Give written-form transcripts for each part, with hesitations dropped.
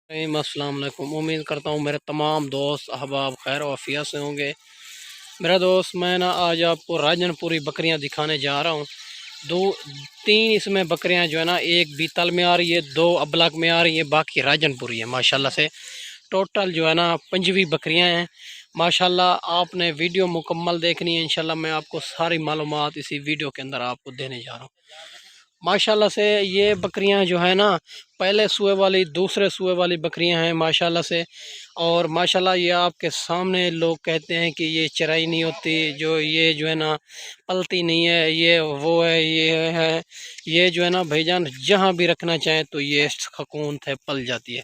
अस्सलाम वालेकुम। उम्मीद करता हूँ मेरे तमाम दोस्त अहबाब खैर वाफिया से होंगे। मेरा दोस्त मैं ना आज आपको राजनपुरी बकरियां दिखाने जा रहा हूँ। दो तीन इसमें बकरियां जो है ना, एक बीतल में आ रही है, दो अबलग में आ रही है, बाकी राजनपुरी है माशाल्लाह से। टोटल जो है ना 5 बकरियां हैं माशाल्लाह। आपने वीडियो मुकम्मल देखनी है, इंशाल्लाह मैं आपको सारी मालूमात इसी वीडियो के अंदर आपको देने जा रहा हूँ माशाल्लाह से। ये बकरियां जो है ना, पहले सूए वाली दूसरे सूए वाली बकरियां हैं माशाल्लाह से। और माशाल्लाह ये आपके सामने लोग कहते हैं कि ये चराई नहीं होती, जो है ना पलती नहीं है, ये वो है ये है। ये जो है ना भाईजान जहाँ भी रखना चाहें तो ये सुकून से पल जाती है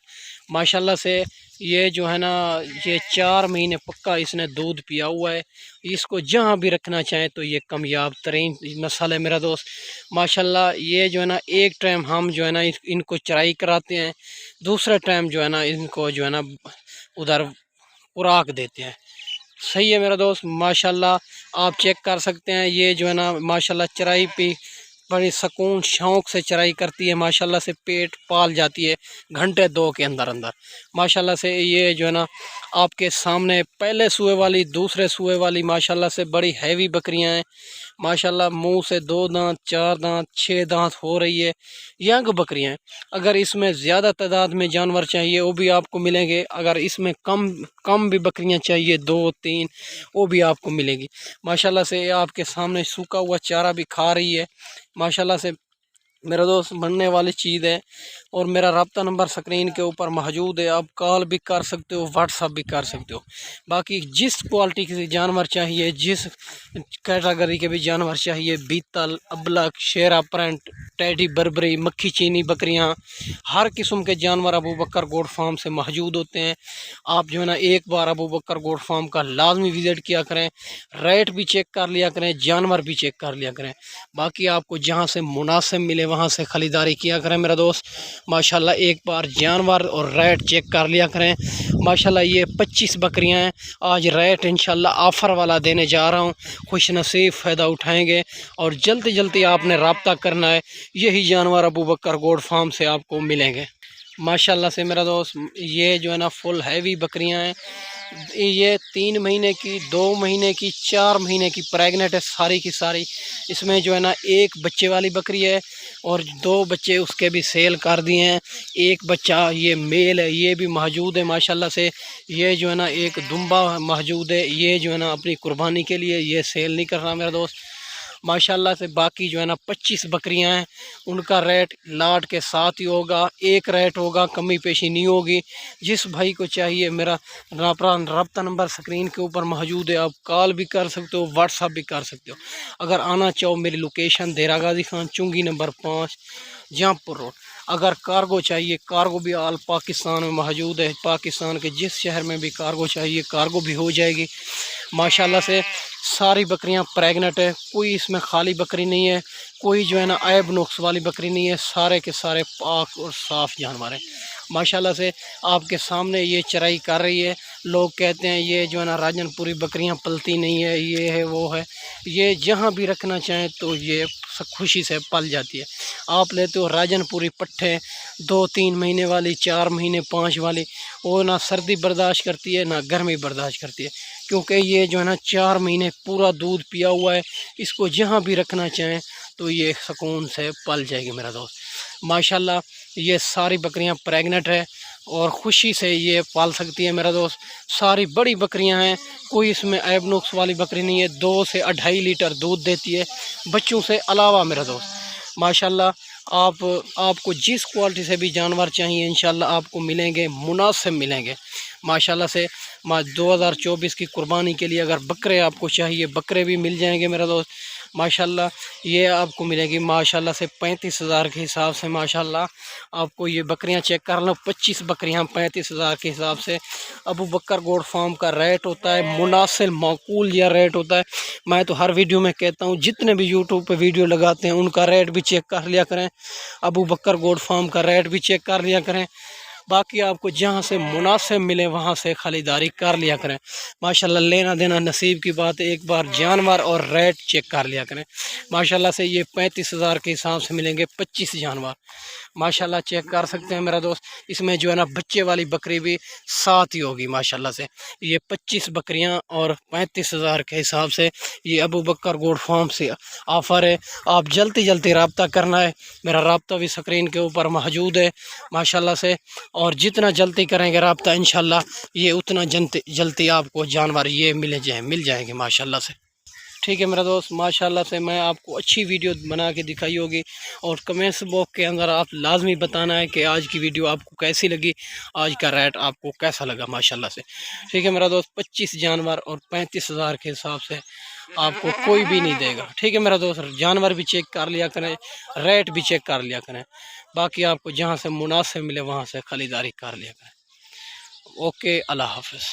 माशाल्लाह से। ये जो है ना, ये 4 महीने पक्का इसने दूध पिया हुआ है। इसको जहाँ भी रखना चाहें तो ये कामयाब तरीन नस्ल है मेरा दोस्त माशाल्लाह। ये जो है ना एक टाइम हम जो है ना इनको चराई कराते हैं, दूसरे टाइम जो है ना इनको जो है ना उधर खुराक देते हैं। सही है मेरा दोस्त माशाल्लाह। आप चेक कर सकते हैं, ये जो है ना माशाल्लाह चराई पे बड़ी सुकून शौक़ से चराई करती है माशाल्लाह से। पेट पाल जाती है घंटे 2 के अंदर अंदर माशाल्लाह से। ये जो है ना आपके सामने पहले सूए वाली दूसरे सूए वाली माशाल्लाह से बड़ी हैवी बकरियां हैं माशाल्लाह। मुंह से 2 दांत 4 दांत 6 दांत हो रही है, यंग बकरियां हैं। अगर इसमें ज़्यादा तादाद में जानवर चाहिए वो भी आपको मिलेंगे। अगर इसमें कम कम भी बकरियां चाहिए 2-3 वो भी आपको मिलेगी माशाल्लाह से। आपके सामने सूखा हुआ चारा भी खा रही है माशाल्लाह से मेरा दोस्त। बनने वाली चीज़ है। और मेरा रब्ता नंबर स्क्रीन के ऊपर मौजूद है, आप कॉल भी कर सकते हो, व्हाट्सअप भी कर सकते हो। बाकी जिस क्वालिटी के जानवर चाहिए, जिस कैटेगरी के भी जानवर चाहिए, बीतल अबलग शेरा प्रिंट टैडी बर्बरी मक्खी चीनी बकरियां, हर किस्म के जानवर अबू बकर गोट फार्म से मौजूद होते हैं। आप जो है ना एक बार अबू बकर गोट फार्म का लाजमी विज़िट किया करें, रेट भी चेक कर लिया करें, जानवर भी चेक कर लिया करें। बाकी आपको जहां से मुनासिब मिले वहां से ख़रीदारी किया करें मेरा दोस्त माशाल्लाह। एक बार जानवर और रेट चेक कर लिया करें माशाल्लाह। ये 25 बकरियां हैं। आज रेट इंशाल्लाह ऑफ़र वाला देने जा रहा हूं, खुश नसीब फ़ायदा उठाएंगे। और जल्दी जल्दी आपने रब्ता करना है, यही जानवर अबू बकर गोट फार्म से आपको मिलेंगे माशाल्लाह से मेरा दोस्त। ये जो है ना फुल हैवी बकरियां हैं। ये 3 महीने की, 2 महीने की, 4 महीने की प्रेग्नेंट है सारी की सारी। इसमें जो है ना एक बच्चे वाली बकरी है और 2 बच्चे उसके भी सेल कर दिए हैं। एक बच्चा ये मेल है, ये भी मौजूद है माशाल्लाह से। ये जो है ना एक दुम्बा मौजूद है, ये जो है ना अपनी कुर्बानी के लिए, ये सेल नहीं कर रहा मेरा दोस्त माशाल्लाह से। बाकी जो है ना 25 बकरियां हैं, उनका रेट लाट के साथ ही होगा, एक रेट होगा, कमी पेशी नहीं होगी। जिस भाई को चाहिए मेरा रब्ता नंबर स्क्रीन के ऊपर मौजूद है, आप कॉल भी कर सकते हो, व्हाट्सअप भी कर सकते हो। अगर आना चाहो मेरी लोकेशन देरा गाजी खान चुंगी नंबर 5 जहाँपुर रोड। अगर कार्गो चाहिए, कार्गो भी आल पाकिस्तान में मौजूद है। पाकिस्तान के जिस शहर में भी कार्गो चाहिए कार्गो भी हो जाएगी माशाल्लाह से। सारी बकरियां प्रेग्नेंट है, कोई इसमें खाली बकरी नहीं है, कोई जो है ना ऐब नुक्स वाली बकरी नहीं है। सारे के सारे पाक और साफ़ जानवर हैं माशाल्लाह से। आपके सामने ये चराई कर रही है। लोग कहते हैं ये जो है ना राजनपुरी बकरियां पलती नहीं है, ये है वो है। ये जहां भी रखना चाहें तो ये खुशी से पल जाती है। आप लेते हो राजनपुरी पट्ठे 2-3 महीने वाली, 4 महीने 5 वाली, वो ना सर्दी बर्दाश्त करती है ना गर्मी बर्दाश्त करती है, क्योंकि ये जो है ना 4 महीने पूरा दूध पिया हुआ है। इसको जहाँ भी रखना चाहें तो ये सुकून से पल जाएगी मेरा दोस्त माशाल्लाह। ये सारी बकरियां प्रेग्नेंट है और ख़ुशी से ये पाल सकती है मेरा दोस्त। सारी बड़ी बकरियां हैं, कोई इसमें ऐब नुक्स वाली बकरी नहीं है। 2 से 2.5 लीटर दूध देती है बच्चों से अलावा मेरा दोस्त माशाल्लाह। आपको जिस क्वालिटी से भी जानवर चाहिए इंशाल्लाह आपको मिलेंगे, मुनासिब मिलेंगे माशाल्लाह से। 2024 की कुर्बानी के लिए अगर बकरे आपको चाहिए, बकरे भी मिल जाएंगे मेरा दोस्त माशाल्लाह। ये आपको मिलेगी माशाल्लाह से 35,000 के हिसाब से माशाल्लाह। आपको ये बकरियां चेक कर लो, 25 बकरियां 35,000 के हिसाब से। अबू बकर गोट फार्म का रेट होता है मुनासिब माकूल या रेट होता है। मैं तो हर वीडियो में कहता हूँ, जितने भी यूट्यूब पे वीडियो लगाते हैं उनका रेट भी चेक कर लिया करें, अबू बकर गोट फार्म का रेट भी चेक कर लिया करें। बाकी आपको जहाँ से मुनासिब मिले वहाँ से ख़रीदारी कर लिया करें माशाल्लाह। लेना देना नसीब की बात है, एक बार जानवर और रेट चेक कर लिया करें माशाल्लाह से। ये 35,000 के हिसाब से मिलेंगे 25 जानवर माशाल्लाह चेक कर सकते हैं मेरा दोस्त। इसमें जो है ना बच्चे वाली बकरी भी 7 ही होगी माशाल्लाह से। ये 25 बकरियां और 35,000 के हिसाब से ये अबू बकर गोड फार्म से ऑफ़र है। आप जल्दी जल्दी रब्ता करना है, मेरा रब्ता भी स्क्रीन के ऊपर मौजूद है माशाल्लाह से। और जितना जल्दी करेंगे रब्ता इंशाल्लाह ये उतना जल्दी आपको जानवर ये मिल जाएंगे माशाल्लाह से। ठीक है मेरा दोस्त, माशाल्लाह से मैं आपको अच्छी वीडियो बना के दिखाई होगी। और कमेंट्स बॉक्स के अंदर आप लाजमी बताना है कि आज की वीडियो आपको कैसी लगी, आज का रेट आपको कैसा लगा माशाल्लाह से। ठीक है मेरा दोस्त, 25 जानवर और 35,000 के हिसाब से आपको कोई भी नहीं देगा। ठीक है मेरा दोस्त, जानवर भी चेक कर लिया करें, रेट भी चेक कर लिया करें, बाकी आपको जहाँ से मुनासिब मिले वहाँ से ख़रीदारी कर लिया करें। ओके, अल्लाह हाफ़िज़।